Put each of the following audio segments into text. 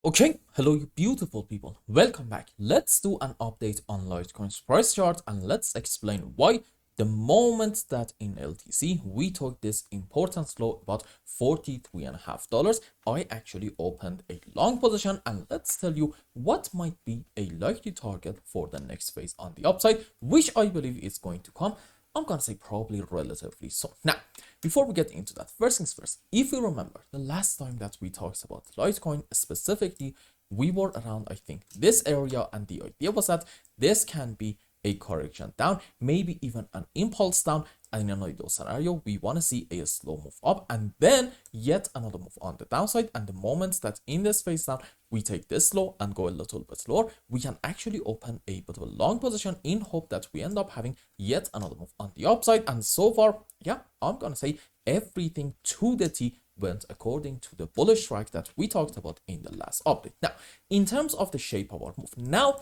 Okay, hello you beautiful people. Welcome back. Let's do an update on Litecoin's price chart and let's explain why the moment that in LTC we took this important low about $43.5, I actually opened a long position, and let's tell you what might be a likely target for the next phase on the upside, which I believe is going to come. I'm gonna say probably relatively soon. Now, before we get into that, first things first, if you remember the last time that we talked about Litecoin specifically, we were around, I think, this area, and the idea was that this can be a correction down, maybe even an impulse down, and in an ideal scenario, we want to see a slow move up and then yet another move on the downside. And the moment that in this phase down, we take this low and go a little bit lower, we can actually open a bit of a long position in hope that we end up having yet another move on the upside. And so far, yeah, I'm gonna say everything to the T went according to the bullish track that we talked about in the last update. Now, in terms of the shape of our move, now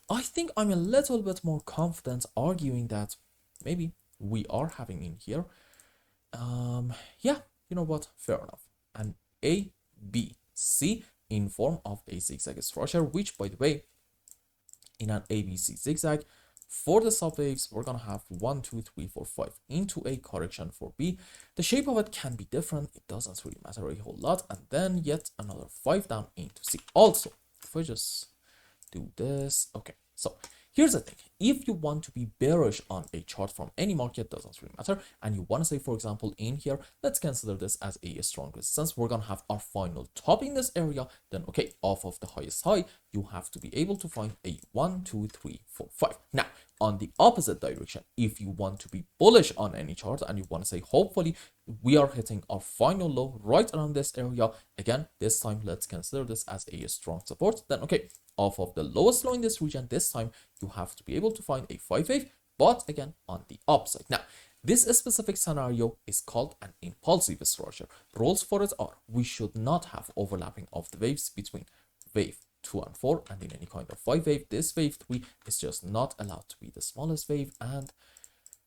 I think I'm a little bit more confident arguing that maybe we are having in here, yeah, you know what, fair enough, an A, B, C in form of a zigzag structure, which by the way, in an ABC zigzag, for the subwaves, we're gonna have 1, 2, 3, 4, 5 into a correction for B. The shape of it can be different, it doesn't really matter a whole lot, and then yet another 5 down into C. Also, if I just do this, okay, so here's the thing. If you want to be bearish on a chart from any market, doesn't really matter, and you want to say, for example, in here, let's consider this as a strong resistance, we're gonna have our final top in this area, then okay, off of the highest high, you have to be able to find a 1, 2, 3, 4, 5. Now, on the opposite direction, if you want to be bullish on any chart and you want to say, hopefully we are hitting our final low right around this area, again, this time let's consider this as a strong support, then okay, off of the lowest low in this region, this time you have to be able to find a 5 wave, but again on the upside. Now, this specific scenario is called an impulsive structure. Rules for it are, we should not have overlapping of the waves between wave 2 and 4, and in any kind of 5 wave, this wave 3 is just not allowed to be the smallest wave. And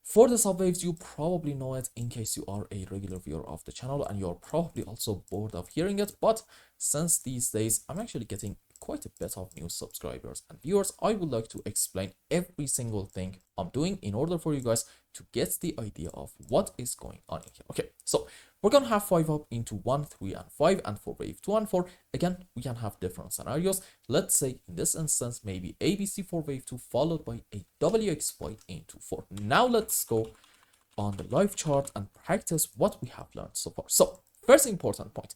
for the subwaves, you probably know it in case you are a regular viewer of the channel, and you're probably also bored of hearing it, but since these days I'm actually getting quite a bit of new subscribers and viewers, I would like to explain every single thing I'm doing in order for you guys to get the idea of what is going on in here. Okay, so we're gonna have 5 up into 1, 3, and 5, and for wave 2 and 4, again, we can have different scenarios. Let's say in this instance, maybe ABC for wave 2 followed by a WXY into 4. Now let's go on the live chart and practice what we have learned so far. So first important point,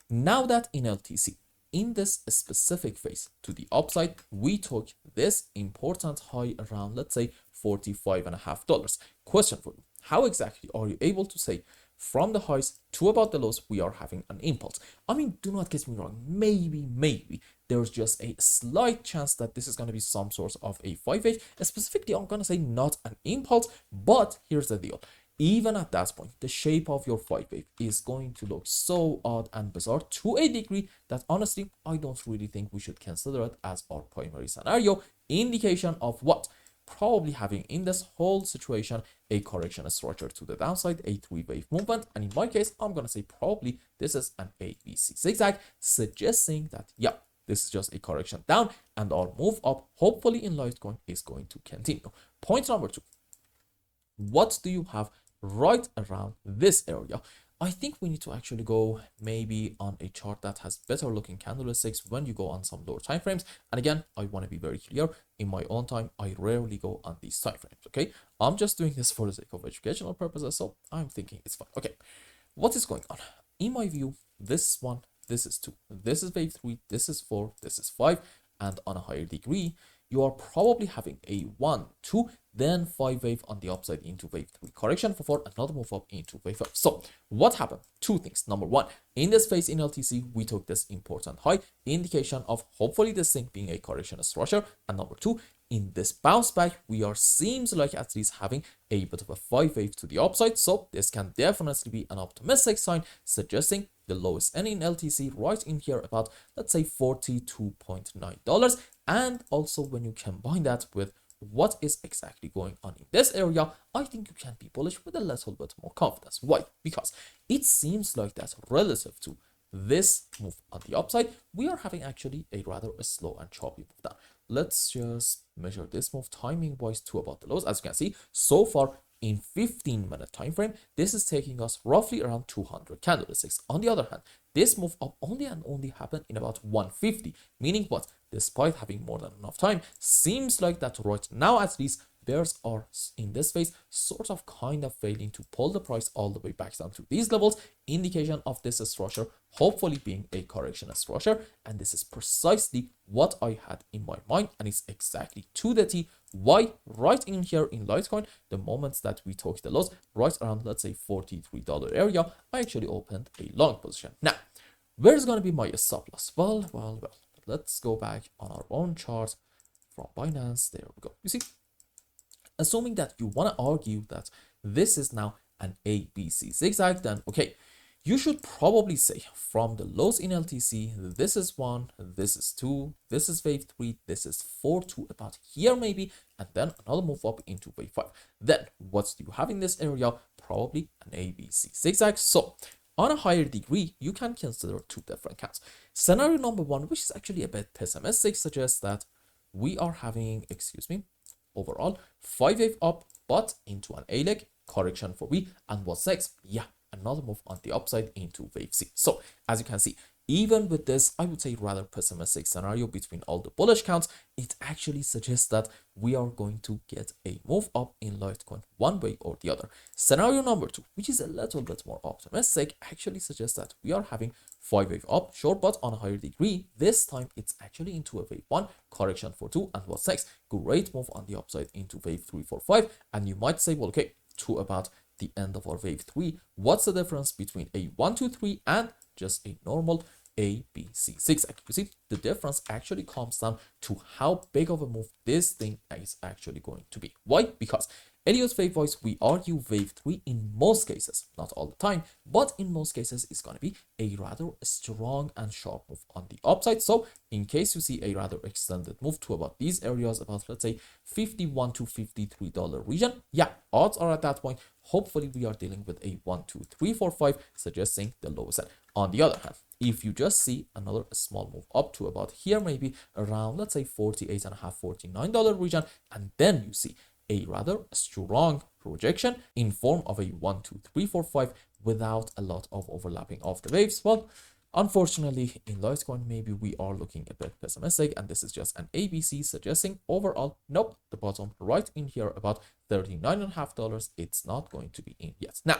now that in LTC, in this specific phase to the upside, we took this important high around, let's say, $45.5. Question for you, how exactly are you able to say from the highs to about the lows we are having an impulse? I mean, do not get me wrong, maybe there's just a slight chance that this is going to be some sort of a 5 wave, specifically I'm going to say not an impulse, but here's the deal. Even at that point, the shape of your 5 wave is going to look so odd and bizarre to a degree that honestly, I don't really think we should consider it as our primary scenario. Indication of what? Probably having in this whole situation a correction structure to the downside, a 3-wave movement, and in my case, I'm going to say probably this is an ABC zigzag, suggesting that, yeah, this is just a correction down and our move up, hopefully in Litecoin, is going to continue. Point number 2. What do you have right around this area? I think we need to actually go maybe on a chart that has better looking candlesticks when you go on some lower time frames. And again, I want to be very clear, in my own time, I rarely go on these time frames, okay? I'm just doing this for the sake of educational purposes, so I'm thinking it's fine. Okay, what is going on? In my view, this is 1, this is 2, this is wave 3, this is 4, this is 5, and on a higher degree, you are probably having a 1, 2, then 5 wave on the upside into wave 3, correction for 4, another move up into wave 5. So what happened? 2 things. Number 1, in this phase in LTC, we took this important high, indication of hopefully this thing being a correction structure. And number 2, in this bounce back, we are seems like at least having a bit of a 5 wave to the upside. So this can definitely be an optimistic sign, suggesting the lowest end in LTC right in here about, let's say, $42.9. And also when you combine that with what is exactly going on in this area, I think you can be bullish with a little bit more confidence. Why? Because it seems like that relative to this move on the upside, we are having actually a rather slow and choppy move down. Let's just measure this move timing wise to about the lows. As you can see, so far in 15-minute time frame, this is taking us roughly around 200 candlesticks. On the other hand, this move up only and only happened in about 150, meaning what? Despite having more than enough time, seems like that right now at least bears are in this phase sort of kind of failing to pull the price all the way back down to these levels, indication of this structure hopefully being a correction structure. And this is precisely what I had in my mind, and it's exactly to the T why right in here in Litecoin, the moments that we took the lows right around, let's say $43 area, I actually opened a long position. Now, where's going to be my stop loss? Well, let's go back on our own chart from Binance. There we go. You see, assuming that you want to argue that this is now an ABC zigzag, then okay, you should probably say from the lows in LTC, this is 1, this is 2, this is wave 3, this is 4 to about here maybe, and then another move up into wave 5. Then what do you have in this area? Probably an ABC zigzag. So on a higher degree, you can consider two different counts. Scenario number 1, which is actually a bit pessimistic, suggests that we are having, overall 5 wave up, but into an A leg correction for B. And what's next? Yeah, another move on the upside into wave C. So as you can see, even with this, I would say rather pessimistic scenario between all the bullish counts, it actually suggests that we are going to get a move up in Litecoin one way or the other. Scenario number 2, which is a little bit more optimistic, actually suggests that we are having 5 wave up, sure, but on a higher degree. This time it's actually into a wave 1 correction for 2. And what's next? Great move on the upside into wave 3, 4, 5. And you might say, well, okay, to about the end of our wave 3, what's the difference between a 1, 2, 3 and just a normal ABC zigzag? You see, the difference actually comes down to how big of a move this thing is actually going to be. Why? Because Elliott Wave wise, we argue wave 3 in most cases, not all the time, but in most cases it's going to be a rather strong and sharp move on the upside. So in case you see a rather extended move to about these areas, about let's say $51 to $53 region, yeah, odds are at that point hopefully we are dealing with a 1, 2, 3, 4, 5, suggesting the lowest end. On the other hand, if you just see another small move up to about here, maybe around let's say $48.5, $49 region, and then you see a rather strong projection in form of a 1, 2, 3, 4, 5 without a lot of overlapping of the waves, well, unfortunately in Litecoin maybe we are looking a bit pessimistic, and this is just an ABC suggesting overall nope, the bottom right in here about $39.5, it's not going to be in yet. Now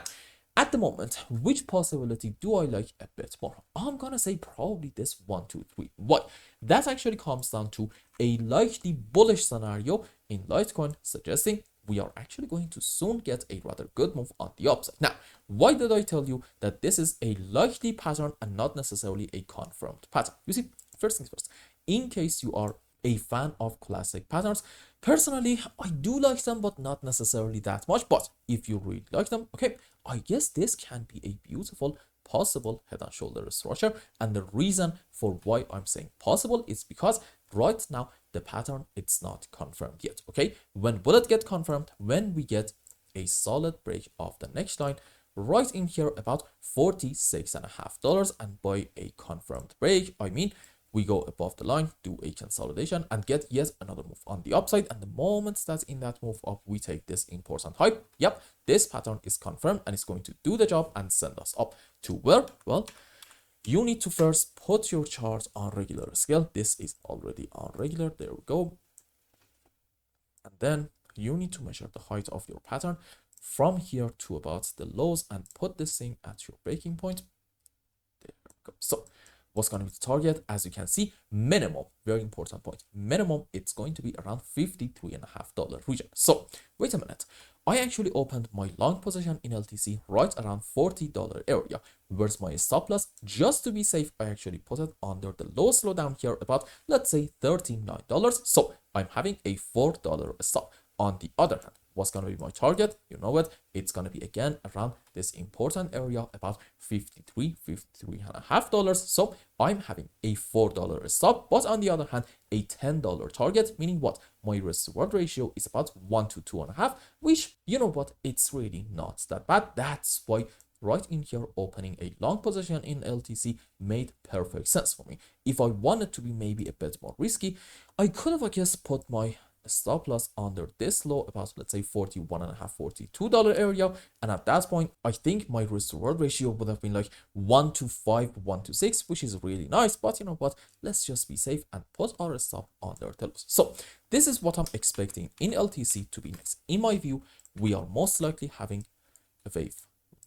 at the moment, which possibility do I like a bit more? I'm gonna say probably this 1, 2, 3. Why? That actually comes down to a likely bullish scenario in Litecoin, suggesting we are actually going to soon get a rather good move on the upside. Now, why did I tell you that this is a likely pattern and not necessarily a confirmed pattern? You see, first things first, in case you are a fan of classic patterns, personally I do like them, but not necessarily that much. But if you really like them, okay, I guess this can be a beautiful possible head and shoulder structure. And the reason for why I'm saying possible is because right now the pattern, it's not confirmed yet. Okay, when will it get confirmed? When we get a solid break of the next line right in here about $46.5, and by a confirmed break I mean we go above the line, do a consolidation, and get yet another move on the upside. And the moment that's in that move up, we take this important hype. Yep, this pattern is confirmed and it's going to do the job and send us up to where? Well, you need to first put your chart on regular scale. This is already on regular. There we go. And then you need to measure the height of your pattern from here to about the lows and put this thing at your breaking point. There we go. So what's going to be the target? As you can see, minimum, very important point, minimum, it's going to be around $53.5 region. So wait a minute, I actually opened my long position in LTC right around $40 area. Where's my stop loss? Just to be safe, I actually put it under the low slowdown here about, let's say $39. So I'm having a $4 stop. On the other hand, what's going to be my target? You know it, it's going to be again around this important area about $53.5. So I'm having a $4 stop, but on the other hand a $10 target, meaning what? My risk reward ratio is about 1 to 2.5, which, you know what, it's really not that bad. That's why right in here, opening a long position in LTC made perfect sense for me. If I wanted to be maybe a bit more risky, I could have, I guess, put my stop loss under this low about, let's say, 41.5, $42 area, and at that point I think my risk to reward ratio would have been like 1 to 5, 1 to 6, which is really nice. But you know what, let's just be safe and put our stop under the lows. So this is what I'm expecting in LTC to be next. In my view, we are most likely having a wave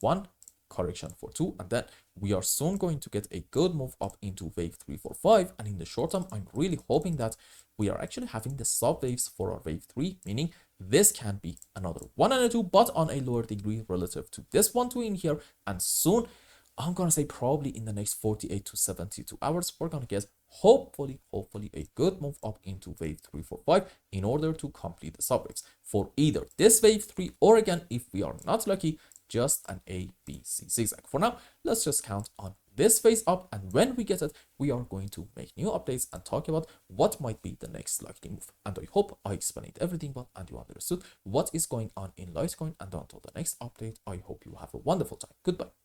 1, correction for 2, and then we are soon going to get a good move up into wave 3, 4, 5. And in the short term, I'm really hoping that we are actually having the sub waves for our wave 3, meaning this can be another 1 and a 2, but on a lower degree relative to this 1, 2 in here. And soon, I'm gonna say probably in the next 48 to 72 hours, we're gonna get hopefully a good move up into wave 3, 4, 5 in order to complete the sub waves for either this wave 3, or again, if we are not lucky, just an A, B, C zigzag. For now, let's just count on this phase up, and when we get it, we are going to make new updates and talk about what might be the next likely move. And I hope I explained everything well and you understood what is going on in Litecoin. And until the next update, I hope you have a wonderful time. Goodbye.